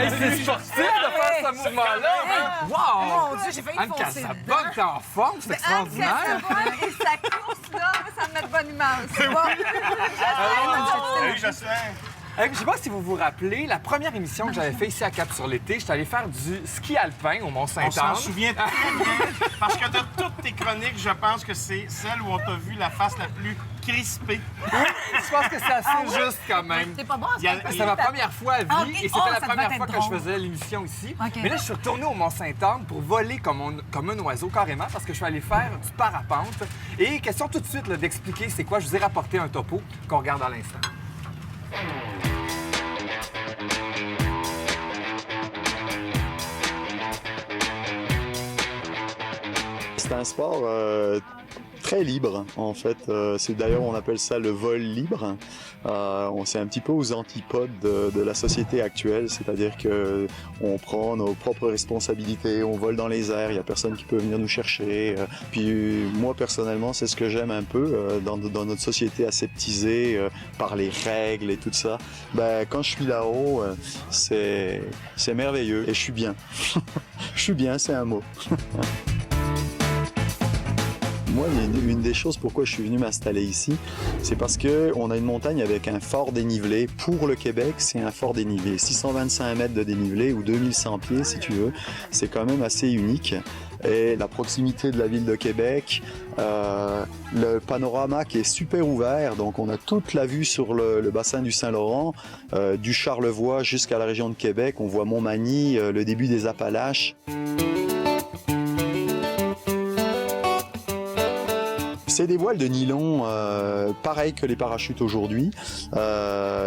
c'est sportif de faire ce mouvement-là. Wow! Mon Dieu, j'ai failli Anne foncer Casabonne, t'es en forme, c'est extraordinaire. Et sa course, là, ça me met de bonne humeur. C'est bon. Salut, Jocelyn. Je ne sais pas si vous vous rappelez, la première émission que j'avais faite ici à Cap sur l'été, j'étais allé faire du ski alpin au On s'en Mont-Saint-Anne. souvient très bien, parce que de toutes tes chroniques, je pense que c'est celle où on t'a vu la face la plus crispée. Je pense que c'est assez juste quand même. C'est pas bon, Il y a- C'était ma première fois à vie Ok. et c'était Oh, la ça devait première être fois que drôle. je faisais l'émission ici. Ok. Mais là, je suis retourné au Mont-Saint-Anne pour voler comme un oiseau carrément parce que je suis allé faire du parapente. Et question tout de suite là, d'expliquer c'est quoi, je vous ai rapporté un topo qu'on regarde à l'instant. C'est un sport très libre, en fait. C'est d'ailleurs, on appelle ça le vol libre. C'est un petit peu aux antipodes de la société actuelle, c'est-à-dire que on prend nos propres responsabilités, on vole dans les airs, il n'y a personne qui peut venir nous chercher. Puis moi, personnellement, c'est ce que j'aime un peu dans notre société aseptisée par les règles et tout ça. Ben, quand je suis là-haut, c'est merveilleux et je suis bien. Je suis bien, c'est un mot. Moi, une des choses pourquoi je suis venu m'installer ici, c'est parce qu'on a une montagne avec un fort dénivelé. Pour le Québec, c'est un fort dénivelé. 625 mètres de dénivelé ou 2100 pieds, si tu veux. C'est quand même assez unique. Et la proximité de la ville de Québec, le panorama qui est super ouvert. Donc, on a toute la vue sur le bassin du Saint-Laurent, du Charlevoix jusqu'à la région de Québec. On voit Montmagny, le début des Appalaches. C'est des voiles de nylon, pareil que les parachutes aujourd'hui,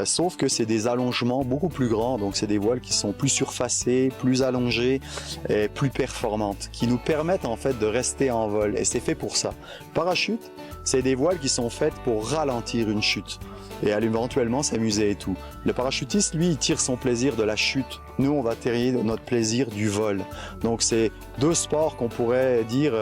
sauf que c'est des allongements beaucoup plus grands. Donc c'est des voiles qui sont plus surfacées, plus allongées et plus performantes, qui nous permettent en fait de rester en vol. Et c'est fait pour ça. Parachute, c'est des voiles qui sont faites pour ralentir une chute et éventuellement s'amuser et tout. Le parachutiste, lui, il tire son plaisir de la chute. Nous, on va tirer notre plaisir du vol. Donc, c'est deux sports qu'on pourrait dire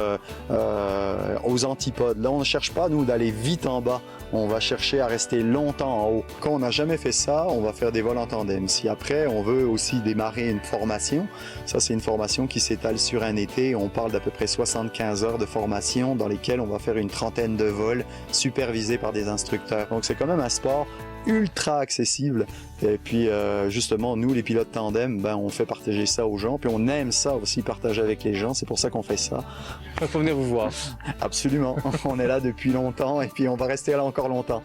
aux antipodes. Là, on ne cherche pas, nous, d'aller vite en bas. On va chercher à rester longtemps en haut. Quand on n'a jamais fait ça, on va faire des vols en tandem. Si après, on veut aussi démarrer une formation, ça, c'est une formation qui s'étale sur un été. On parle d'à peu près 75 heures de formation dans lesquelles on va faire une trentaine de vols supervisés par des instructeurs. Donc, c'est quand même un sport ultra accessible. Et puis, justement, nous, les pilotes tandem, ben, on fait partager ça aux gens. Puis, on aime ça aussi, partager avec les gens. C'est pour ça qu'on fait ça. Il faut venir vous voir. Absolument. On est là depuis longtemps et puis on va rester là encore longtemps.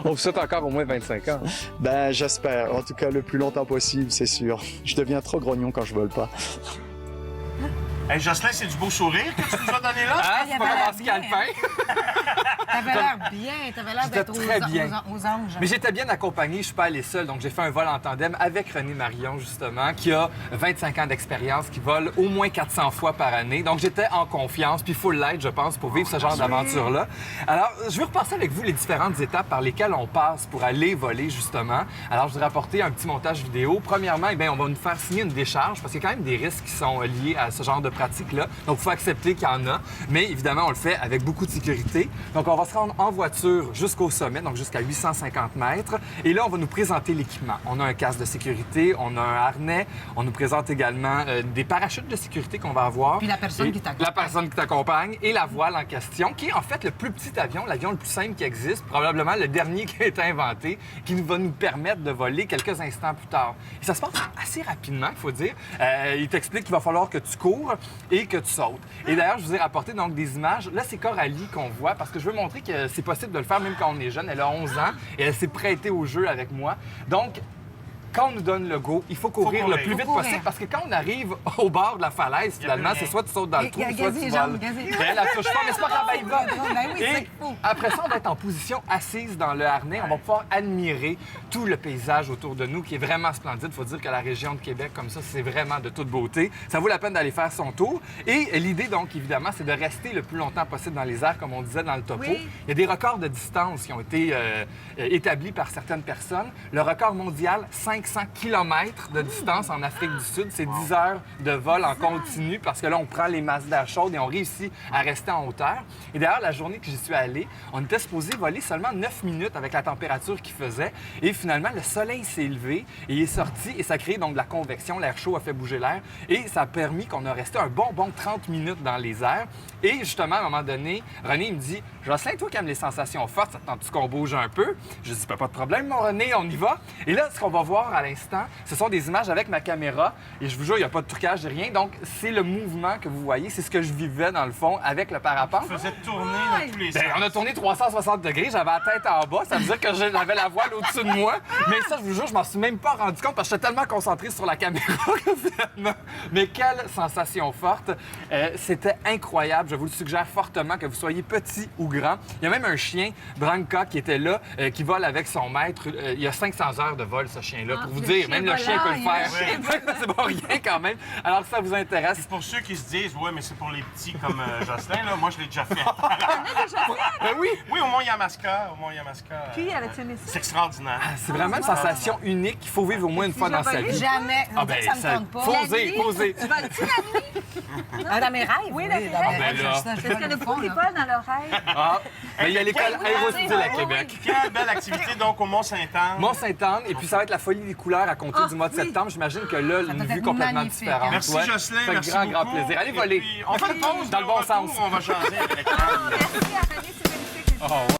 On vous souhaite encore au moins 25 ans. Ben, j'espère. En tout cas, le plus longtemps possible, c'est sûr. Je deviens trop grognon quand je vole pas. Hey, Jocelyn, c'est du beau sourire que tu nous as donné là? Ah, il y c'est pas avait comme en l'air ski bien. alpin. T'avais l'air bien, t'avais l'air J'étais d'être très bien. aux anges. Mais j'étais bien accompagné, je suis pas allé seul, donc j'ai fait un vol en tandem avec René Marion, justement, qui a 25 ans d'expérience, qui vole au moins 400 fois par année. Donc j'étais en confiance, puis full light, je pense, pour vivre ce genre d'aventure-là. Alors, je vais repasser avec vous les différentes étapes par lesquelles on passe pour aller voler, justement. Alors, je vous ai rapporté un petit montage vidéo. Premièrement, eh bien, on va nous faire signer une décharge, parce qu'il y a quand même des risques qui sont liés à ce genre de pratique-là. Donc, il faut accepter qu'il y en a. Mais évidemment, on le fait avec beaucoup de sécurité. Donc, on va se rendre en voiture jusqu'au sommet, donc jusqu'à 850 mètres. Et là, on va nous présenter l'équipement. On a un casque de sécurité, on a un harnais. On nous présente également des parachutes de sécurité qu'on va avoir. Puis la personne Et qui t'accompagne. La personne qui t'accompagne et la voile en question, qui est en fait le plus petit avion, l'avion le plus simple qui existe, probablement le dernier qui a été inventé, qui va nous permettre de voler quelques instants plus tard. Et ça se passe assez rapidement, il faut dire. Il t'explique qu'il va falloir que tu cours et que tu sautes. Et d'ailleurs, je vous ai rapporté donc des images. Là, c'est Coralie qu'on voit parce que je veux montrer que c'est possible de le faire même quand on est jeune. Elle a 11 ans et elle s'est prêtée au jeu avec moi. Donc, quand on nous donne le go, il faut courir le plus vite possible parce que quand on arrive au bord de la falaise, finalement, c'est soit tu sautes dans le trou, soit tu voles. Elle la touche pas, mais c'est pas grave, elle va. Ben oui, c'est Et fou. après ça, on va être en position assise dans le harnais. On va pouvoir admirer tout le paysage autour de nous qui est vraiment splendide. Il faut dire que la région de Québec, comme ça, c'est vraiment de toute beauté. Ça vaut la peine d'aller faire son tour. Et l'idée, donc, évidemment, c'est de rester le plus longtemps possible dans les airs, comme on disait dans le topo. Oui. Il y a des records de distance qui ont été établis par certaines personnes. Le record mondial, 5 500 km de distance en Afrique du Sud. C'est 10 heures de vol en continu parce que là, on prend les masses d'air chaudes et on réussit à rester en hauteur. Et d'ailleurs, la journée que j'y suis allé, on était supposé voler seulement 9 minutes avec la température qu'il faisait. Et finalement, le soleil s'est levé et il est sorti et ça a créé donc de la convection. L'air chaud a fait bouger l'air et ça a permis qu'on a resté un bon 30 minutes dans les airs. Et justement, à un moment donné, René il me dit « Jocelyn, toi qui aimes les sensations fortes, ça te tente-tu qu'on bouge un peu? » Je dis « Pas de problème, mon René, on y va. » Et là, ce qu'on va voir à l'instant, ce sont des images avec ma caméra. Et je vous jure, il n'y a pas de trucage, rien. Donc, c'est le mouvement que vous voyez. C'est ce que je vivais, dans le fond, avec le parapente. Tu faisais tourner dans tous les sens. Ben, on a tourné 360 degrés, j'avais la tête en bas, ça veut dire que j'avais la voile au-dessus de moi. Mais ça, je vous jure, je m'en suis même pas rendu compte parce que j'étais tellement concentré sur la caméra que finalement. Mais quelle sensation forte! C'était incroyable. Je vous le suggère fortement que vous soyez petit ou grand. Il y a même un chien, Branca, qui était là, qui vole avec son maître. Il y a 500 heures de vol, ce chien-là, pour vous dire. Même le chien peut le faire. C'est pas rien quand même. Alors, si ça vous intéresse. Pour ceux qui se disent, ouais, mais c'est pour les petits comme Jocelyn, là, moi, je l'ai déjà fait. Oui! Oui, au Mont-Yamaska. Puis, avait-tu aimé ça? C'est extraordinaire. C'est vraiment une sensation unique qu'il faut vivre au moins une fois dans sa vie. Jamais. Ah ben, ça me tente pas. faut oser. Tu vas-tu la nuit? Ah, dans mes rêves? Oui, dans tes dans mes rêves. rêves. Ben là. Je Est-ce que le pot n'est pas dans l'oreille? Ah, mais il y a l'école Aérostyle à Québec. Quelle belle activité, donc, au Mont-Saint-Anne. Mont-Sainte-Anne, et puis ça va être la folie des couleurs à compter du mois de septembre. J'imagine que là, une doit vue être complètement magnifique, différente. Merci, Ouais. Jocelyn. Ça fait Merci grand beaucoup. plaisir. Allez Et voler. puis, on fait une pause. Dans le puis bon au retour, sens. On va changer avec Merci à René, c'est magnifique. Oh, ouais.